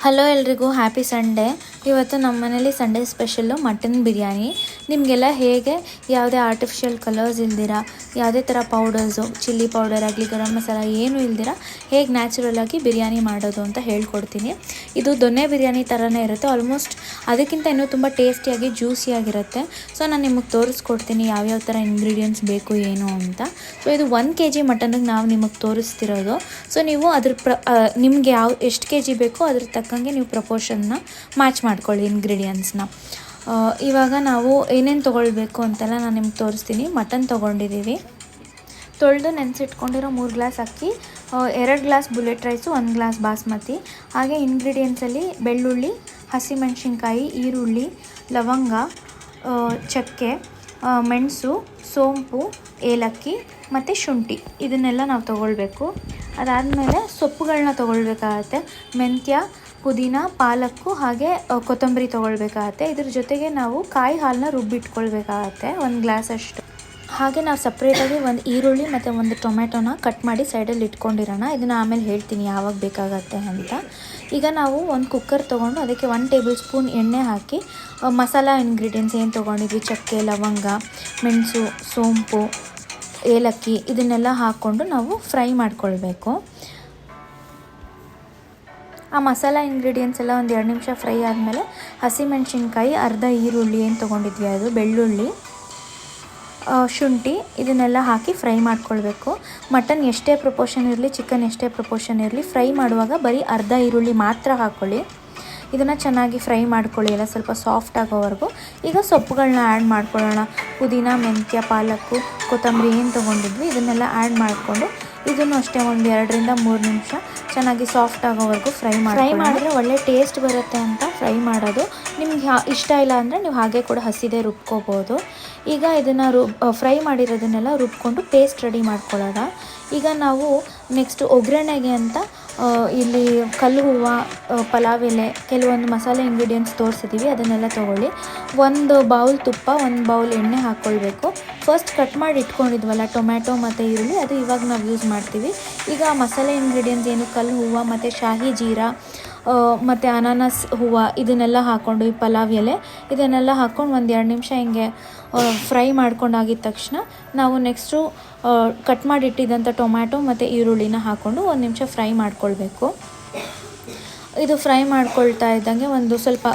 Hello ಎಲ್ರಿಗೂ happy Sunday. ಇವತ್ತು ನಮ್ಮ ಮನೇಲಿ ಸಂಡೇ ಸ್ಪೆಷಲ್ಲು ಮಟನ್ ಬಿರಿಯಾನಿ. ನಿಮಗೆಲ್ಲ ಹೇಗೆ ಯಾವುದೇ ಆರ್ಟಿಫಿಷಿಯಲ್ ಕಲರ್ಸ್ ಇಲ್ದಿರ, ಯಾವುದೇ ಥರ ಪೌಡರ್ಸು, ಚಿಲ್ಲಿ ಪೌಡರ್ ಆಗಲಿ, ಗರಂ ಮಸಾಲ ಏನೂ ಇಲ್ದಿರ ಹೇಗೆ ನ್ಯಾಚುರಲಾಗಿ ಬಿರಿಯಾನಿ ಮಾಡೋದು ಅಂತ ಹೇಳ್ಕೊಡ್ತೀನಿ. ಇದು ದೊನ್ನೆ ಬಿರಿಯಾನಿ ಥರನೇ ಇರುತ್ತೆ. ಆಲ್ಮೋಸ್ಟ್ ಅದಕ್ಕಿಂತ ಇನ್ನೂ ತುಂಬ ಟೇಸ್ಟಿಯಾಗಿ ಜ್ಯೂಸಿಯಾಗಿರುತ್ತೆ. ಸೊ ನಾನು ನಿಮಗೆ ತೋರಿಸ್ಕೊಡ್ತೀನಿ ಯಾವ್ಯಾವ ಥರ ಇಂಗ್ರೀಡಿಯೆಂಟ್ಸ್ ಬೇಕು ಏನು ಅಂತ. ಸೊ ಇದು 1 kg ಮಟನ್ನಿಗೆ ನಾವು ನಿಮಗೆ ತೋರಿಸ್ತಿರೋದು. ಸೊ ನೀವು ಅದ್ರ ನಿಮಗೆ ಎಷ್ಟು kg ಬೇಕೋ ಅದ್ರ ತಕ್ಕಂಗೆ ನೀವು ಪ್ರಪೋರ್ಷನ್ನ ಮ್ಯಾಚ್ ಮಾಡ್ಕೊಳ್ಳಿ ಇಂಗ್ರೀಡಿಯೆಂಟ್ಸ್ನ. ಇವಾಗ ನಾವು ಏನೇನು ತೊಗೊಳ್ಬೇಕು ಅಂತೆಲ್ಲ ನಾನು ನಿಮ್ಗೆ ತೋರಿಸ್ತೀನಿ. ಮಟನ್ ತೊಗೊಂಡಿದ್ದೀವಿ, ತೊಳೆದು ನೆನೆಸಿಟ್ಕೊಂಡಿರೋ 3 ಗ್ಲಾಸ್ ಅಕ್ಕಿ, 2 glass bullet rice, 1 glass basmati. ಹಾಗೆ ಇಂಗ್ರೀಡಿಯೆಂಟ್ಸಲ್ಲಿ ಬೆಳ್ಳುಳ್ಳಿ, ಹಸಿಮೆಣಸಿನ್ಕಾಯಿ, ಈರುಳ್ಳಿ, ಲವಂಗ, ಚಕ್ಕೆ, ಮೆಣಸು, ಸೋಂಪು, ಏಲಕ್ಕಿ ಮತ್ತು ಶುಂಠಿ, ಇದನ್ನೆಲ್ಲ ನಾವು ತೊಗೊಳ್ಬೇಕು. ಅದಾದಮೇಲೆ ಸೊಪ್ಪುಗಳನ್ನ ತೊಗೊಳ್ಬೇಕಾಗತ್ತೆ. ಮೆಂತ್ಯ, ಪುದೀನ, ಪಾಲಕ್ಕು ಹಾಗೆ ಕೊತ್ತಂಬರಿ ತೊಗೊಳ್ಬೇಕಾಗತ್ತೆ. ಇದ್ರ ಜೊತೆಗೆ ನಾವು ಕಾಯಿ ಹಾಲನ್ನ ರುಬ್ಬಿಟ್ಕೊಳ್ಬೇಕಾಗತ್ತೆ 1 ಗ್ಲಾಸ್ ಅಷ್ಟು. ಹಾಗೆ ನಾವು ಸಪ್ರೇಟಾಗಿ ಒಂದು ಈರುಳ್ಳಿ ಮತ್ತು ಒಂದು ಟೊಮೆಟೊನ ಕಟ್ ಮಾಡಿ ಸೈಡಲ್ಲಿ ಇಟ್ಕೊಂಡಿರೋಣ. ಇದನ್ನು ಆಮೇಲೆ ಹೇಳ್ತೀನಿ ಯಾವಾಗ ಬೇಕಾಗತ್ತೆ ಅಂತ. ಈಗ ನಾವು ಒಂದು ಕುಕ್ಕರ್ ತೊಗೊಂಡು ಅದಕ್ಕೆ 1 ಟೇಬಲ್ ಸ್ಪೂನ್ ಎಣ್ಣೆ ಹಾಕಿ ಮಸಾಲ ಇಂಗ್ರೀಡಿಯೆಂಟ್ಸ್ ಏನು ತೊಗೊಂಡಿದ್ವಿ, ಚಕ್ಕೆ, ಲವಂಗ, ಮೆಣಸು, ಸೋಂಪು, ಏಲಕ್ಕಿ, ಇದನ್ನೆಲ್ಲ ಹಾಕ್ಕೊಂಡು ನಾವು ಫ್ರೈ ಮಾಡ್ಕೊಳ್ಬೇಕು. ಆ ಮಸಾಲ ಇಂಗ್ರೀಡಿಯೆಂಟ್ಸ್ ಎಲ್ಲ ಒಂದು 2 ನಿಮಿಷ ಫ್ರೈ ಆದಮೇಲೆ ಹಸಿಮೆಣಸಿನ್ಕಾಯಿ, ಅರ್ಧ ಈರುಳ್ಳಿ ಏನು ತೊಗೊಂಡಿದ್ವಿ ಅದು, ಬೆಳ್ಳುಳ್ಳಿ, ಶುಂಠಿ, ಇದನ್ನೆಲ್ಲ ಹಾಕಿ ಫ್ರೈ ಮಾಡ್ಕೊಳ್ಬೇಕು. ಮಟನ್ ಎಷ್ಟೇ ಪ್ರಪೋರ್ಷನ್ ಇರಲಿ, ಚಿಕನ್ ಎಷ್ಟೇ ಪ್ರಪೋರ್ಷನ್ ಇರಲಿ, ಫ್ರೈ ಮಾಡುವಾಗ ಬರೀ ಅರ್ಧ ಈರುಳ್ಳಿ ಮಾತ್ರ ಹಾಕ್ಕೊಳ್ಳಿ. ಇದನ್ನು ಚೆನ್ನಾಗಿ ಫ್ರೈ ಮಾಡ್ಕೊಳ್ಳಿ, ಎಲ್ಲ ಸ್ವಲ್ಪ ಸಾಫ್ಟ್ ಆಗೋವರೆಗೂ. ಈಗ ಸೊಪ್ಪುಗಳನ್ನ ಆ್ಯಡ್ ಮಾಡ್ಕೊಳ್ಳೋಣ. ಪುದೀನ, ಮೆಂತ್ಯ, ಪಾಲಕ್ಕು, ಕೊತ್ತಂಬರಿ ಏನು ತೊಗೊಂಡಿದ್ವಿ ಇದನ್ನೆಲ್ಲ ಆ್ಯಡ್ ಮಾಡಿಕೊಂಡು ಇದನ್ನು ಅಷ್ಟೇ ಒಂದು 2 ರಿಂದ 3 ನಿಮಿಷ ಚೆನ್ನಾಗಿ ಸಾಫ್ಟ್ ಆಗೋವರೆಗೂ ಫ್ರೈ ಮಾಡಿದ್ರೆ ಒಳ್ಳೆ ಟೇಸ್ಟ್ ಬರುತ್ತೆ ಅಂತ ಫ್ರೈ ಮಾಡೋದು. ನಿಮ್ಗೆ ಇಷ್ಟ ಇಲ್ಲ ಅಂದರೆ ನೀವು ಹಾಗೆ ಕೂಡ ಹಸಿದೇ ರುಬ್ಕೋಬೋದು. ಈಗ ಇದನ್ನು ಫ್ರೈ ಮಾಡಿರೋದನ್ನೆಲ್ಲ ರುಬ್ಕೊಂಡು ಪೇಸ್ಟ್ ರೆಡಿ ಮಾಡ್ಕೊಳ್ಳೋಣ. ಈಗ ನಾವು ನೆಕ್ಸ್ಟ್ ಒಗ್ಗರಣೆಗೆ ಅಂತ ಇಲ್ಲಿ ಕಲ್ಲು ಹೂವು, ಪಲಾವ್ ಎಲೆ, ಕೆಲವೊಂದು ಮಸಾಲೆ ಇಂಗ್ರೀಡಿಯೆಂಟ್ಸ್ ತೋರಿಸಿದ್ದೀವಿ, ಅದನ್ನೆಲ್ಲ ತೊಗೊಳ್ಳಿ. 1 ಬೌಲ್ ತುಪ್ಪ, 1 ಬೌಲ್ ಎಣ್ಣೆ ಹಾಕ್ಕೊಳ್ಬೇಕು. ಫಸ್ಟ್ ಕಟ್ ಮಾಡಿ ಇಟ್ಕೊಂಡಿದ್ವಲ್ಲ ಟೊಮ್ಯಾಟೊ ಮತ್ತು ಈರುಳ್ಳಿ, ಅದು ಇವಾಗ ನಾವು ಯೂಸ್ ಮಾಡ್ತೀವಿ. ಈಗ ಮಸಾಲೆ ಇಂಗ್ರೀಡಿಯೆಂಟ್ಸ್ ಏನು ಕಲ್ಲು ಹೂವು ಮತ್ತು ಶಾಹಿ ಜೀರಾ ಮತ್ತು ಅನಾನಸ್ ಹೂವು ಇದನ್ನೆಲ್ಲ ಹಾಕ್ಕೊಂಡು, ಈ ಪಲಾವ್ ಎಲೆ ಇದನ್ನೆಲ್ಲ ಹಾಕ್ಕೊಂಡು 1-2 ನಿಮಿಷ ಹಿಂಗೆ ಫ್ರೈ ಮಾಡ್ಕೊಂಡಾಗಿದ್ದ ತಕ್ಷಣ ನಾವು ನೆಕ್ಸ್ಟು ಕಟ್ ಮಾಡಿ ಇಟ್ಟಿದ್ದಂಥ ಟೊಮ್ಯಾಟೊ ಮತ್ತು ಈರುಳ್ಳಿನ ಹಾಕ್ಕೊಂಡು 1 ನಿಮಿಷ ಫ್ರೈ ಮಾಡ್ಕೊಳ್ಬೇಕು. ಇದು ಫ್ರೈ ಮಾಡ್ಕೊಳ್ತಾ ಇದ್ದಂಗೆ ಒಂದು ಸ್ವಲ್ಪ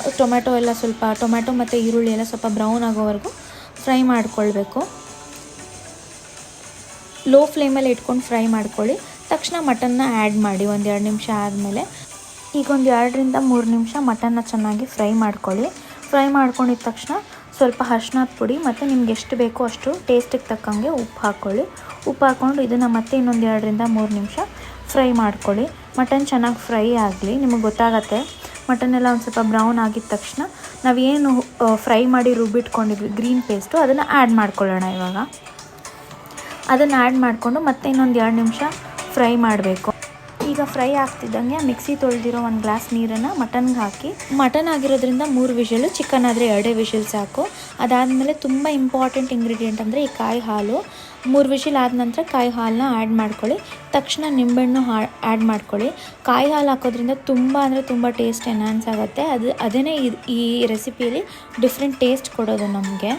ಟೊಮ್ಯಾಟೊ ಮತ್ತು ಈರುಳ್ಳಿ ಎಲ್ಲ ಸ್ವಲ್ಪ ಬ್ರೌನ್ ಆಗೋವರೆಗೂ ಫ್ರೈ ಮಾಡ್ಕೊಳ್ಬೇಕು. ಲೋ ಫ್ಲೇಮಲ್ಲಿ ಇಟ್ಕೊಂಡು ಫ್ರೈ ಮಾಡ್ಕೊಳ್ಳಿ. ತಕ್ಷಣ ಮಟನ್ನ ಆ್ಯಡ್ ಮಾಡಿ 1-2 ನಿಮಿಷ ಆದಮೇಲೆ. ಈಗ 1-2 ರಿಂದ 3 ನಿಮಿಷ ಮಟನ್ನ ಚೆನ್ನಾಗಿ ಫ್ರೈ ಮಾಡ್ಕೊಳ್ಳಿ. ಫ್ರೈ ಮಾಡ್ಕೊಂಡಿದ್ದ ತಕ್ಷಣ ಸ್ವಲ್ಪ ಅರ್ಶಿನದ ಪುಡಿ ಮತ್ತು ನಿಮ್ಗೆ ಎಷ್ಟು ಬೇಕೋ ಅಷ್ಟು ಟೇಸ್ಟಿಗೆ ತಕ್ಕಂಗೆ ಉಪ್ಪು ಹಾಕ್ಕೊಳ್ಳಿ. ಉಪ್ಪು ಹಾಕ್ಕೊಂಡು ಇದನ್ನು ಮತ್ತೆ ಇನ್ನೊಂದು 2 ರಿಂದ 3 ನಿಮಿಷ ಫ್ರೈ ಮಾಡ್ಕೊಳ್ಳಿ. ಮಟನ್ ಚೆನ್ನಾಗಿ ಫ್ರೈ ಆಗಲಿ. ನಿಮಗೆ ಗೊತ್ತಾಗತ್ತೆ ಮಟನ್ನೆಲ್ಲ ಒಂದು ಸ್ವಲ್ಪ ಬ್ರೌನ್ ಆಗಿದ ತಕ್ಷಣ ನಾವೇನು ಫ್ರೈ ಮಾಡಿ ರುಬ್ಬಿಟ್ಕೊಂಡಿದ್ವಿ ಗ್ರೀನ್ ಪೇಸ್ಟು, ಅದನ್ನು ಆ್ಯಡ್ ಮಾಡ್ಕೊಳ್ಳೋಣ. ಇವಾಗ ಅದನ್ನು ಆ್ಯಡ್ ಮಾಡಿಕೊಂಡು ಮತ್ತೆ ಇನ್ನೊಂದು 2 ನಿಮಿಷ ಫ್ರೈ ಮಾಡಬೇಕು. ಈಗ ಫ್ರೈ ಆಗ್ತಿದ್ದಂಗೆ ಮಿಕ್ಸಿ ತೊಳೆದಿರೋ 1 ಗ್ಲಾಸ್ ನೀರನ್ನು ಮಟನ್ಗೆ ಹಾಕಿ, ಮಟನ್ ಆಗಿರೋದ್ರಿಂದ 3 ವಿಷಲು, ಚಿಕನ್ ಆದರೆ 2 ವಿಷಲ್ ಸಾಕು. ಅದಾದಮೇಲೆ ತುಂಬ ಇಂಪಾರ್ಟೆಂಟ್ ಇಂಗ್ರೀಡಿಯೆಂಟ್ ಅಂದರೆ ಈ ಕಾಯಿ ಹಾಲು. 3 ವಿಷಲ್ ಆದ ನಂತರ ಕಾಯಿ ಹಾಲನ್ನ ಆ್ಯಡ್ ಮಾಡ್ಕೊಳ್ಳಿ. ತಕ್ಷಣ ನಿಂಬೆಹಣ್ಣು ಆ್ಯಡ್ ಮಾಡ್ಕೊಳ್ಳಿ. ಕಾಯಿ ಹಾಲು ಹಾಕೋದ್ರಿಂದ ತುಂಬ ಅಂದರೆ ತುಂಬ ಟೇಸ್ಟ್ ಎನ್ಹಾನ್ಸ್ ಆಗುತ್ತೆ. ಅದೇ ಈ ರೆಸಿಪಿಯಲ್ಲಿ ಡಿಫ್ರೆಂಟ್ ಟೇಸ್ಟ್ ಕೊಡೋದು ನಮಗೆ.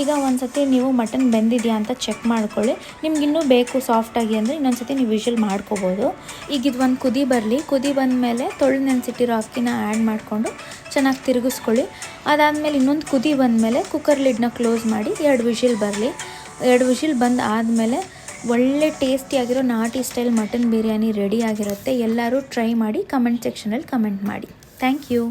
ಈಗ ಒಂದು ಸತಿ ನೀವು ಮಟನ್ ಬೆಂದಿದೆಯಾ ಅಂತ ಚೆಕ್ ಮಾಡ್ಕೊಳ್ಳಿ. ನಿಮ್ಗೆ ಇನ್ನೂ ಬೇಕು ಸಾಫ್ಟಾಗಿ ಅಂದರೆ ಇನ್ನೊಂದು ಸತಿ ನೀವು ವಿಷಲ್ ಮಾಡ್ಕೋಬೋದು. ಈಗ ಇದು ಒಂದು ಕುದಿ ಬರಲಿ. ಕುದಿ ಬಂದಮೇಲೆ ತೊಳೆದು ನೆನೆಸಿಟ್ಟಿರೋ ಅಕ್ಕಿನ ಆ್ಯಡ್ ಮಾಡಿಕೊಂಡು ಚೆನ್ನಾಗಿ ತಿರುಗಿಸ್ಕೊಳ್ಳಿ. ಅದಾದಮೇಲೆ ಇನ್ನೊಂದು ಕುದಿ ಬಂದಮೇಲೆ ಕುಕ್ಕರ್ ಲಿಡ್ನ ಕ್ಲೋಸ್ ಮಾಡಿ 2 ವಿಷಲ್ ಬರಲಿ. 2 ವಿಷಲ್ ಬಂದು ಆದಮೇಲೆ ಒಳ್ಳೆ ಟೇಸ್ಟಿಯಾಗಿರೋ ನಾಟಿ ಸ್ಟೈಲ್ ಮಟನ್ ಬಿರಿಯಾನಿ ರೆಡಿ ಆಗಿರುತ್ತೆ. ಎಲ್ಲರೂ ಟ್ರೈ ಮಾಡಿ ಕಮೆಂಟ್ ಸೆಕ್ಷನಲ್ಲಿ ಕಮೆಂಟ್ ಮಾಡಿ. Thank you.